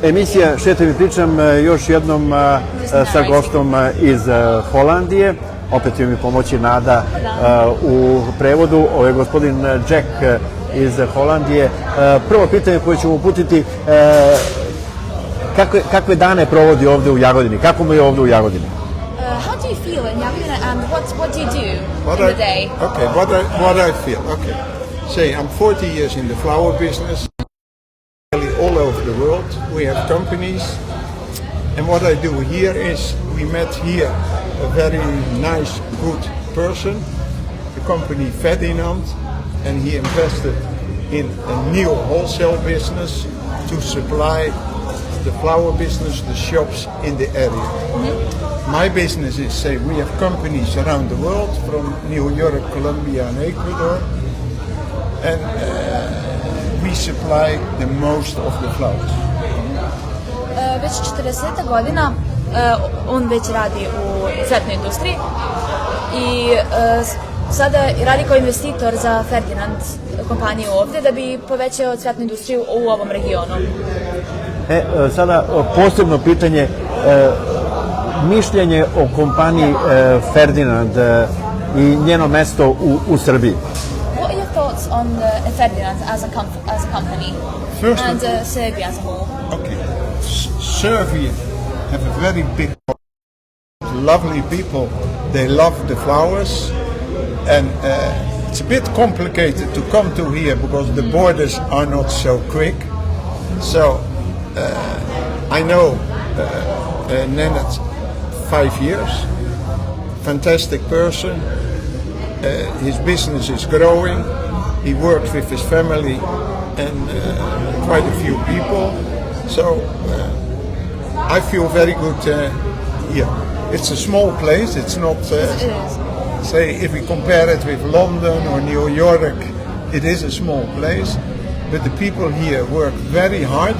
Emisija Šetam i pričam još jednom sa gostom iz Holandije. Opet će mi pomoći Nada u prevodu. Ovo je gospodin Jack iz Holandije. Prvo pitanje koje ćemo uputiti, kakve dane provodi ovdje u Jagodini? Kako mu je ovdje u Jagodini? How do you feel in Jagodina, and what do you do in the day? Okay, what I feel. Okay, say I'm 40 years in the flower business, all over the world. We have companies, and what I do here is we met here a very nice, good person, the company Ferdinand, and he invested in a new wholesale business to supply the flower business, the shops in the area. Mm-hmm. My business is, say, we have companies around the world, from New York, Colombia, and Ecuador, and we supply the most of the flowers. Već 40 godina on već radi u cvetnoj industriji i sada radi kao investitor za Ferdinand kompaniju ovdje da bi povećao cvetnu industriju u ovom regionu. Sada posebno pitanje, mišljenje o kompaniji Ferdinand i njeno mesto u Srbiji. What are your thoughts on Ferdinand as a company and Serbia as a whole? Okay, Serbia have a very big, lovely people. They love the flowers, and it's a bit complicated to come to here because the borders are not so quick. So I know Nenad 5 years, fantastic person. His business is growing. He works with his family and quite a few people. So I feel very good here. It's a small place. It's not, say, if we compare it with London or New York, it is a small place. But the people here work very hard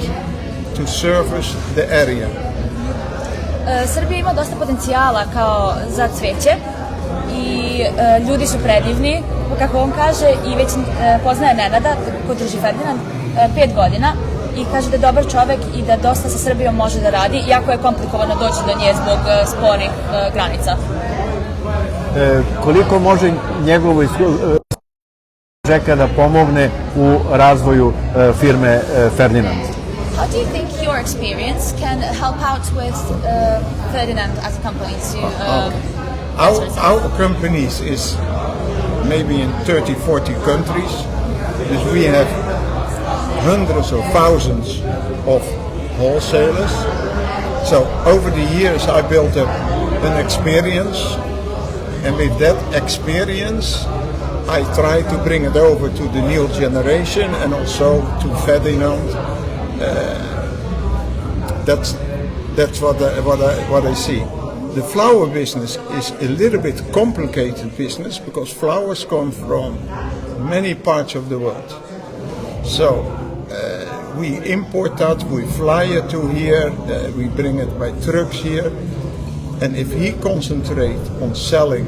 to service the area. Srbija ima dosta potencijala kao za cveće i ljudi su predivni, kako on kaže, i već poznaje Nenada, ko drži Ferdinand, 5 godina, i kaže da je dobar čovek i da dosta sa Srbijom može da radi, iako je komplikovano doći do nje zbog sporih granica. Koliko može njegovo Jacka da pomogne u razvoju firme Ferdinand? How do you think your experience can help out with Ferdinand as a company to... Our companies is maybe in 30, 40 countries. Because we have hundreds of thousands of wholesalers. So over the years I built up an experience, and with that experience I try to bring it over to the new generation and also to Ferdinand. That's what I see. The flower business is a little bit complicated business because flowers come from many parts of the world. So we import that, we fly it to here, we bring it by trucks here, and if he concentrates on selling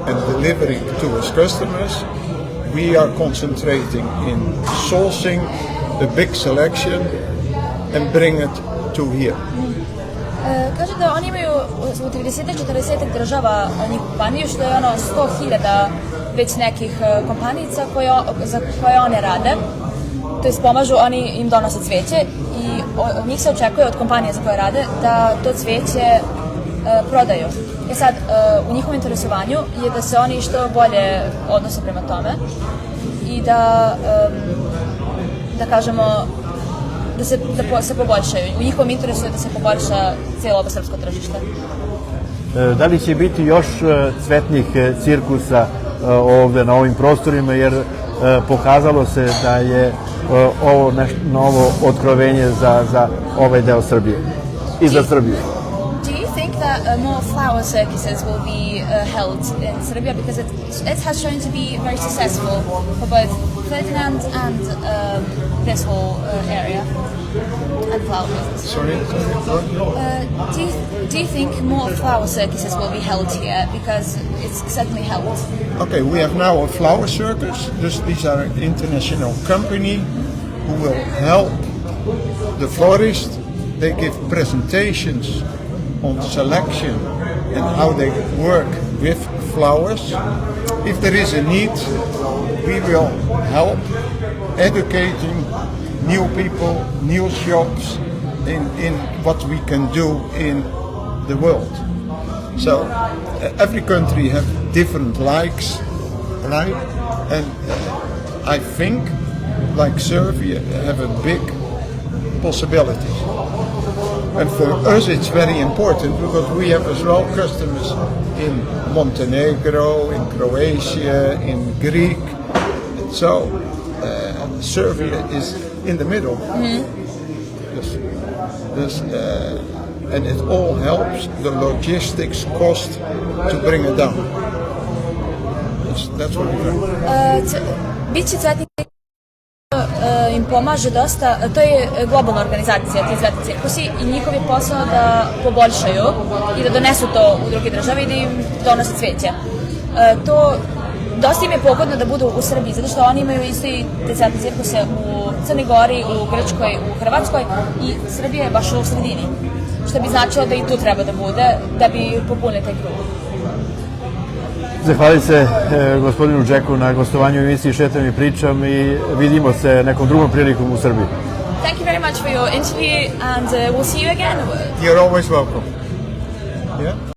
and delivering to his customers, we are concentrating in sourcing a big selection and bring it to here. Kaže da oni imaju u 30-40 država njih kompaniju, što je 100.000 već nekih kompanica za koje one rade, to jest pomažu, oni im donose cveće i od njih se očekuje od kompanije za koje rade da to cveće prodaju. Sad, u njihovom interesovanju je da se oni što bolje odnose prema tome i da kažemo, da se poboljšaju. U njihovom interesu je da se poboljša cijelo ovo srpsko tržište. Da li će biti još cvetnih cirkusa ovdje na ovim prostorima, jer pokazalo se da je ovo novo otkrovenje za ovaj deo Srbije i za Srbiju? Do you think that more flower circuses will be held in Serbia, because it has shown to be very successful for both Ferdinand and this whole area and flower business? Sorry? Do you think more flower circuses will be held here, because it's certainly helped? Okay, we have now a flower circus. These are an international company who will help the florist they give presentations on selection and how they work with flowers. If there is a need, we will help educating new people, new shops in what we can do in the world. So every country have different likes, right? And I think, like Serbia, have a big possibilities. And for us it's very important because we have as well customers in Montenegro, in Croatia, in Greek. So Serbia is in the middle. And it all helps the logistics cost to bring it down. That's what we do. Biće cvetni im pomaže dosta, to je globalna organizacija, ti cvetni cirkusi, i njihov je posao da poboljšaju i da donesu to u druge države i da im donose cveće. To dosta im je pogodno da budu u Srbiji, zato što oni imaju isti te cvetne cirkuse u Crnoj Gori, u Grčkoj, u Hrvatskoj, i Srbija je baš u sredini, što bi značilo da i tu treba da bude, da bi popunili taj krug. Zahvalim se gospodinu Džeku na gostovanju u emisiji Šetam i pričam i vidimo se nekom drugom prilikom u Srbiji. Thank you very much for your interview and we'll see you again. You're always welcome. Yeah?